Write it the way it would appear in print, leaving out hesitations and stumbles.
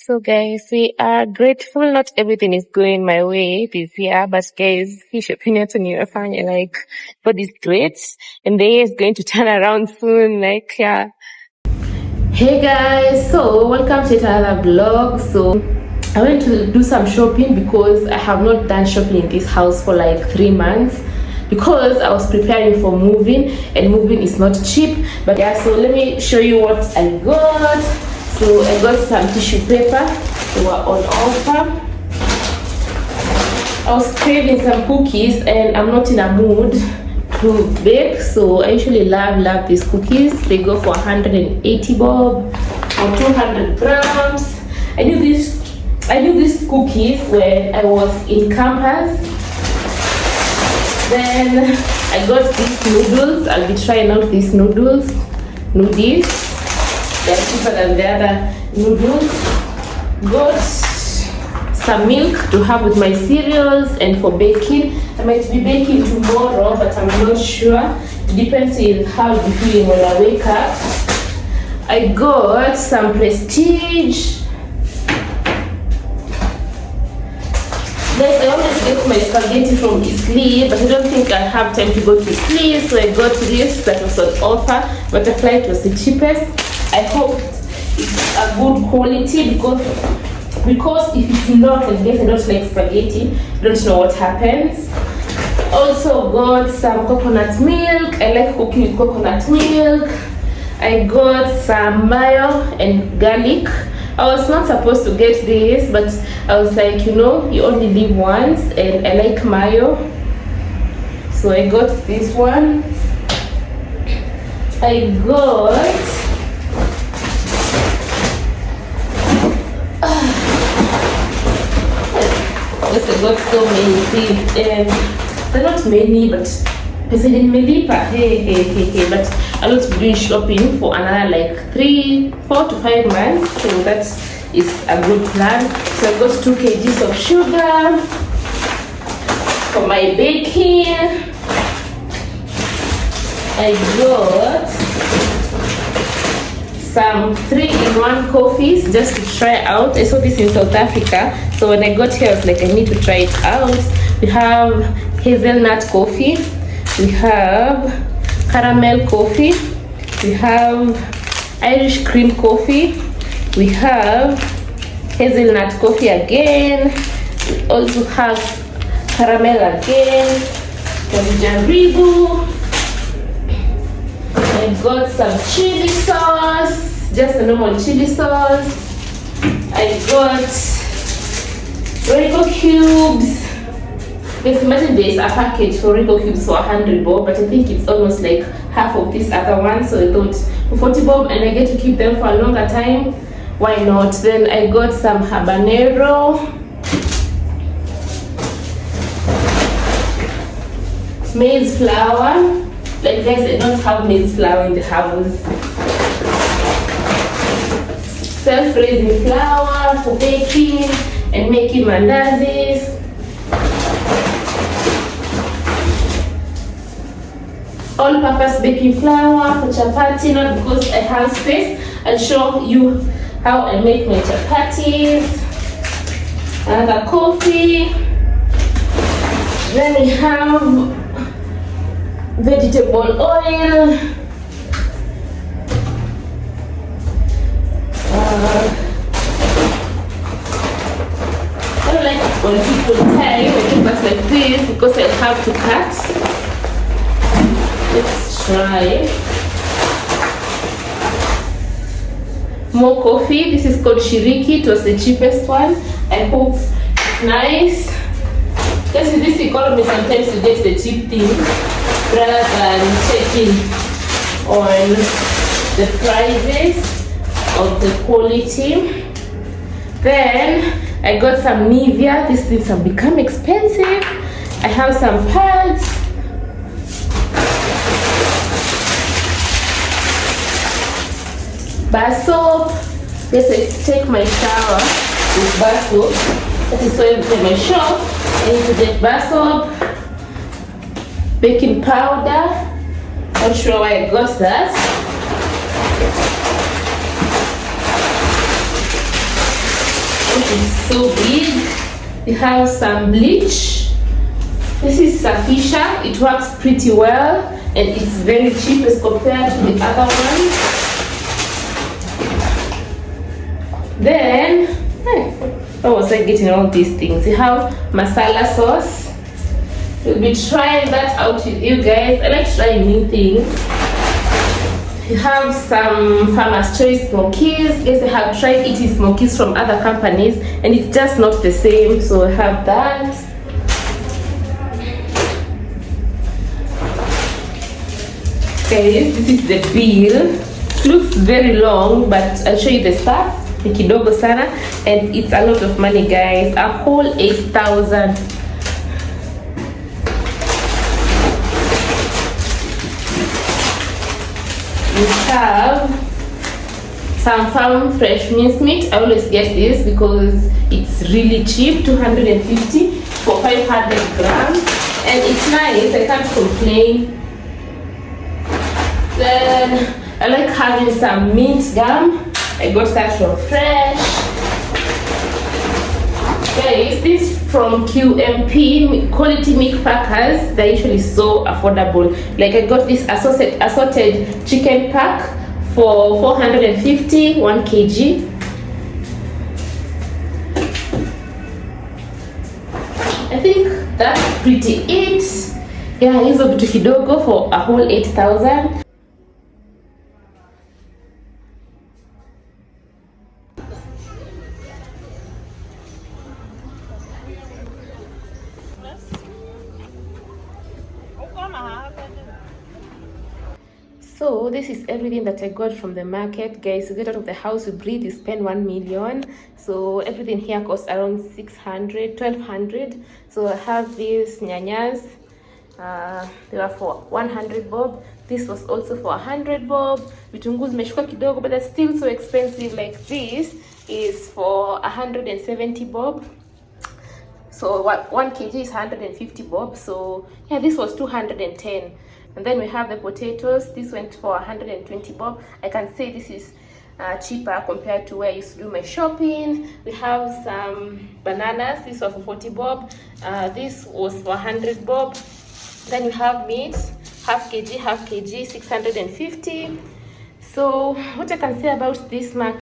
So guys, we are grateful not everything is going my way this year, but guys, hii opinion yetu nimefanya like God is great and the year is going to turn around soon, like yeah. Hey guys, so welcome to another vlog. So I went to do some shopping because I have not done shopping in this house for like 3 months because I was preparing for moving, and moving is not cheap. But yeah, so let me show you what I got. So I got some tissue paper. They were on offer. I was craving some cookies and I'm not in a mood to bake, so I usually love these cookies. They go for 180 bob or 200 grams. I knew these cookies when I was in campus. Then I got these noodles. I'll be trying out these noodles. They're cheaper than the other noodles. Got some milk to have with my cereals and for baking. I might be baking tomorrow, but I'm not sure. It depends on how I'll be feeling when I wake up. I got some Prestige. Guys, I always get my spaghetti from Italy, but I don't think I have time to go to Italy, so I got this that was on offer. Butterfly, it was the cheapest. I hope it's a good quality because if it's not, I guess I don't like spaghetti, I don't know what happens. Also got some coconut milk. I like cooking with coconut milk. I got some mayo and garlic. I was not supposed to get this, but I was like, you know, you only live once, and I like mayo, so I got this one. I got I got so many things, and they're not many, but pesa nimelipa hey, but I will be doing shopping for another like 4 to 5 months, so that is a good plan. So I got 2 kgs of sugar for my baking. I got some 3-in-1 coffees just to try out. I saw this in South Africa, so when I got here I was like, I need to try it out. We have hazelnut coffee, we have caramel coffee, we have Irish cream coffee, we have hazelnut coffee again, we also have caramel again, Jaribu. I got some chili sauce, just a normal chili sauce. I got Rico cubes. Because imagine there's a package for Rico cubes for 100 bob, but I think it's almost like half of this other one, so I thought for 40 bob and I get to keep them for a longer time, why not? Then I got some habanero, maize flour. Like guys, I don't have maize flour in the house. Self-raising flour for baking and making mandazis. All-purpose baking flour for chapati, not because I have space. I'll show you how I make my chapatis. Another coffee. Then we have vegetable oil. I don't like when people tie papers like this because I have to cut. Let's try more coffee. This is called Shiriki. It was the cheapest one. I hope it's nice. Just in this economy, sometimes you get the cheap things rather than checking on the prices of the quality. Then I got some Nivea. These things have become expensive. I have some pads. Bar soap. Yes, I take my shower with bar soap. That is why in my shop I need to get bar soap, baking powder. Not sure why I got that. This is so big. We have some bleach. This is sufficient. It works pretty well and it's very cheap as compared to the other one. Then, how was I getting all these things? We have masala sauce. We'll be trying that out with you guys. I like trying new things. We have some Farmer's Choice smokies. Yes, I have tried eating smokies from other companies and it's just not the same. So I have that. Okay, this is the bill. It looks very long, but I'll show you the stuff. Ni kidogo sana, and it's a lot of money, guys. A whole 8,000. We have some farm fresh mincemeat. I always get this because it's really cheap, 250 for 500 grams, and it's nice. I can't complain. Then I like having some mint gum. I got that from Fresh. Guys, this from QMP, Quality Meat Packers. They're usually so affordable. Like I got this assorted chicken pack for 450, 1 kg. I think that's pretty it. Yeah, hizo vitu kidogo for a whole 8,000. So this is everything that I got from the market, guys. You get out of the house, you breathe, you spend 1 million. So everything here costs around 600, 1,200. So I have these nyanyas. They were for 100 bob. This was also for 100 bob. Vitunguu zimeshuka kidogo, but they're still so expensive. Like this is for 170 bob. So 1 kg is 150 bob. So yeah, this was 210. And then we have the potatoes. This went for 120 bob. I can say this is cheaper compared to where I used to do my shopping. We have some bananas. This was for 40 bob. This was for 100 bob. Then we have meat, half kg, 650. So what I can say about this market